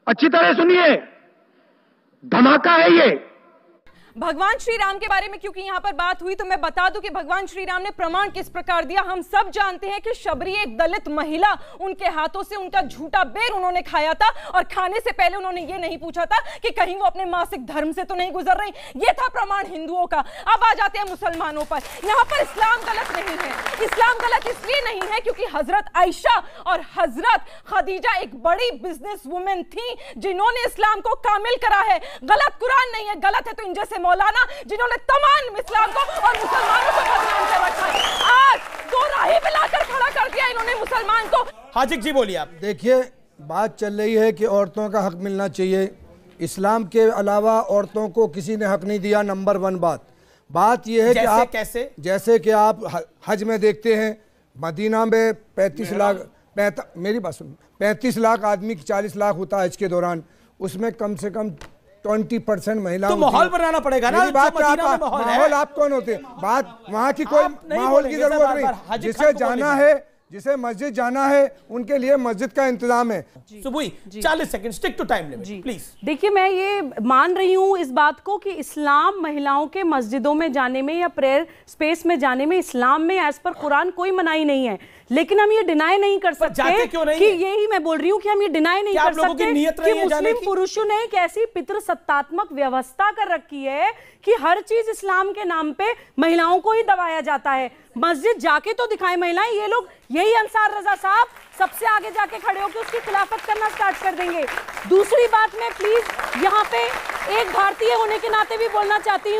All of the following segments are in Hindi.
अच्छी तरह सुनिए, धमाका है ये। भगवान श्री राम के बारे में क्योंकि यहां पर बात हुई तो मैं बता दूं कि भगवान श्री राम ने प्रमाण किस प्रकार दिया। हम सब जानते हैं कि शबरी एक दलित महिला, उनके हाथों से उनका झूठा बेर उन्होंने खाया था और खाने से पहले उन्होंने ये नहीं पूछा था कि कहीं वो अपने मासिक धर्म से तो नहीं गुजर रही। ये था प्रमाण हिंदुओं का। अब आ जाते हैं मुसलमानों पर। यहां पर इस्लाम गलत नहीं है। इस्लाम गलत इसलिए नहीं है क्योंकि हजरत आयशा और हजरत खदीजा एक बड़ी बिजनेस वुमेन थी जिन्होंने इस्लाम को कामिल करा है। गलत कुरान नहीं है। गलत है तो इन जैसे मौलाना जिन्होंने तमाम इस्लाम को और मुसलमानों को बदनाम कर रखा है। आज दो राही मिलाकर खड़ा कर दिया इन्होंने मुसलमान को। हाजिक जी बोलिए आप। देखिए, बात चल रही है कि औरतों का हक मिलना चाहिए। इस्लाम के अलावा औरतों को किसी ने हक नहीं दिया। नंबर 1 बात यह है कि आप कैसे, जैसे कि आप हज में देखते हैं, मदीना में 35 लाख, मेरी बात सुन, 35 लाख आदमी 40 लाख होता है हज के दौरान, उसमें कम से कम 20% महिला। तो माहौल बनाना पड़ेगा ना। बात माहौल आप कौन होते हैं? बात वहाँ की कोई माहौल की जरूरत नहीं। जिसे जाना है, जिसे मस्जिद जाना है, उनके लिए मस्जिद का इंतजाम है। सुबुई 40 second, stick to time limit please. देखिए, मैं ये मान रही हूँ इस बात को कि इस्लाम महिलाओं के मस्जिदों में जाने में या प्रेयर स्पेस में जाने में इस्लाम में एज पर कुरान कोई मनाही नहीं है। लेकिन हम ये डिनाई नहीं कर सकते कि यही मैं बोल रही हूँ कि हम ये डिनाई नहीं कर सकते कि मुस्लिम पुरुषों ने एक ऐसी पितृसत्तात्मक व्यवस्था कर रखी है कि हर चीज इस्लाम के नाम पे महिलाओं को ही दबाया जाता है। मस्जिद जाके तो दिखाए महिलाएं। ये लोग, यही अंसार रजा साहब सबसे आगे जाके खड़े होकर उसकी खिलाफत करना स्टार्ट कर देंगे। दूसरी बात, मैं प्लीज यहाँ पे एक भारतीय होने के नाते भी बोलना चाहती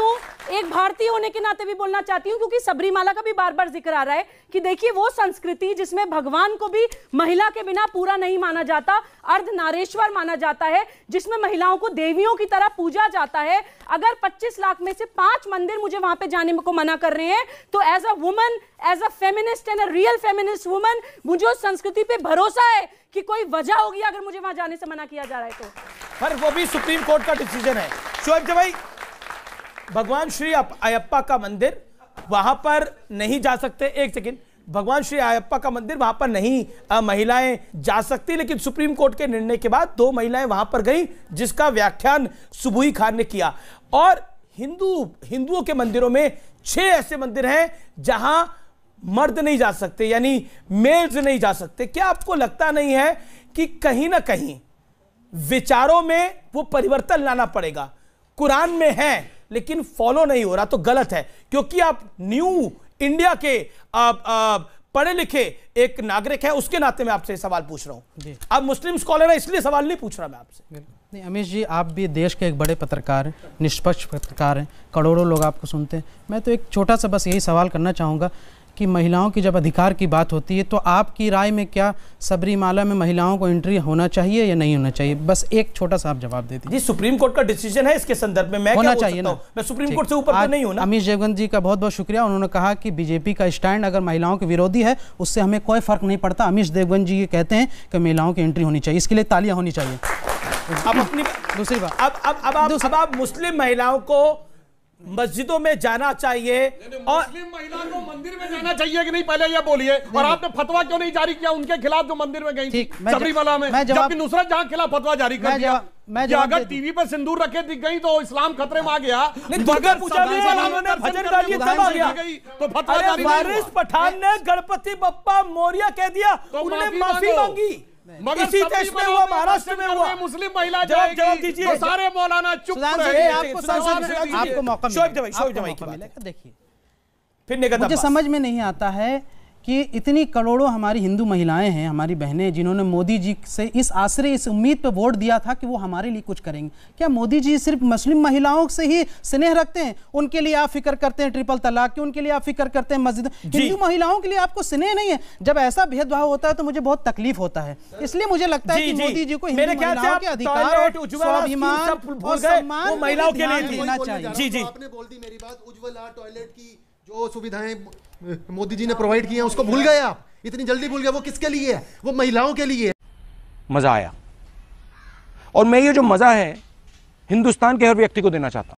हूँ, क्योंकि सबरीमाला का भी बार बार जिक्र आ रहा है कि देखिए वो संस्कृति जिसमें भगवान को भी महिला के बिना पूरा नहीं माना जाता, अर्धनारेश्वर माना जाता है, जिसमें महिलाओं को देवियों की तरह पूजा जाता है। अगर 25 लाख में से 5 मंदिर मुझे वहां पे जाने को मना कर रहे हैं तो as a woman, as a feminist and a real feminist woman, मुझे उस संस्कृति पे भरोसा है कि कोई वजह होगी अगर मुझे वहां जाने से मना किया जा रहा है तो। पर वो भी सुप्रीम कोर्ट का डिसीजन है। शोएब भाई, भगवान श्री अयप्पा का मंदिर वहां पर नहीं जा सकते। एक सेकंड, भगवान श्री अयप्पा का मंदिर वहां पर नहीं महिलाएं जा सकती, लेकिन सुप्रीम कोर्ट के निर्णय के बाद 2 महिलाएं वहां पर गई, जिसका व्याख्यान सुबुई खान ने किया। और हिंदुओं के मंदिरों में 6 ऐसे मंदिर हैं जहां मर्द नहीं जा सकते, यानी मेल्स नहीं जा सकते। क्या आपको लगता नहीं है कि कहीं ना कहीं विचारों में वो परिवर्तन लाना पड़ेगा? कुरान में है लेकिन फॉलो नहीं हो रहा तो गलत है, क्योंकि आप न्यू इंडिया के पढ़े लिखे एक नागरिक है, उसके नाते मैं आपसे सवाल पूछ रहा हूं। आप मुस्लिम स्कॉलर है इसलिए सवाल नहीं पूछ रहा मैं आपसे। नहीं अमीश जी, आप भी देश के एक बड़े पत्रकार हैं, निष्पक्ष पत्रकार हैं, करोड़ों लोग आपको सुनते हैं। मैं तो एक छोटा सा बस यही सवाल करना चाहूँगा कि महिलाओं की जब अधिकार की बात होती है तो आपकी राय में क्या सबरीमाला में महिलाओं को एंट्री होना चाहिए या नहीं होना चाहिए? बस एक छोटा सा आप जवाब दे दीजिए। जी, सुप्रीम कोर्ट का डिसीजन है इसके संदर्भ में, मैं होना चाहिए ना। मैं सुप्रीम कोर्ट से ऊपर तो नहीं हूं ना। अमीश देवगन जी का बहुत बहुत शुक्रिया। उन्होंने कहा कि बीजेपी का स्टैंड अगर महिलाओं के विरोधी है उससे हमें कोई फर्क नहीं पड़ता। अमीश देवगन जी ये कहते हैं कि महिलाओं की एंट्री होनी चाहिए, इसके लिए तालियां होनी चाहिए। अब अपनी दूसरी बात, अब आप मुस्लिम महिलाओं को मस्जिदों में जाना चाहिए और मुस्लिम महिला को मंदिर में जाना चाहिए कि नहीं, पहले ये बोलिए। और आपने फतवा क्यों नहीं जारी किया उनके खिलाफ जो मंदिर में गई थी सबरीमाला में, जबकि नुसरत जहां खिलाफ फतवा जारी कर दिया? अगर टीवी पर सिंदूर रखे दिख गई तो इस्लाम खतरे में आ गया। तो फारिस पठान ने गणपति बप्पा मौर्य कह दिया, तो उन्होंने माफी मांगी। इसी देश में हुआ, महाराष्ट्र में हुआ। मुस्लिम महिला जवाब दीजिए। तो सारे मौलाना चुप रहे। आपको मौका देखिए, फिर मुझे समझ में नहीं आता है कि इतनी करोड़ों हमारी हिंदू महिलाएं हैं, हमारी बहनें, जिन्होंने मोदी जी से इस आश्रय, इस उम्मीद पर वोट दिया था कि वो हमारे लिए कुछ करेंगे। क्या मोदी जी सिर्फ मुस्लिम महिलाओं से ही स्नेह रखते हैं? उनके लिए आप फिक्र करते हैं ट्रिपल तलाक की, उनके लिए आप फिक्र करते हैं मस्जिद, हिंदू महिलाओं के लिए आपको स्नेह नहीं है? जब ऐसा भेदभाव होता है तो मुझे बहुत तकलीफ होता है। इसलिए मुझे लगता है कि मोदी जी को हिंदू महिलाओं के अधिकार, स्वाभिमान और सम्मान महिलाओं के लिए देना चाहिए। जी जी, आपने बोल दी मेरी बात। उज्ज्वला टॉयलेट की जो सुविधाएं मोदी जी ने प्रोवाइड की हैं उसको भूल गए आप? इतनी जल्दी भूल गए? वो किसके लिए है? वो महिलाओं के लिए। मजा आया, और मैं ये जो मजा है हिंदुस्तान के हर व्यक्ति को देना चाहता हूं।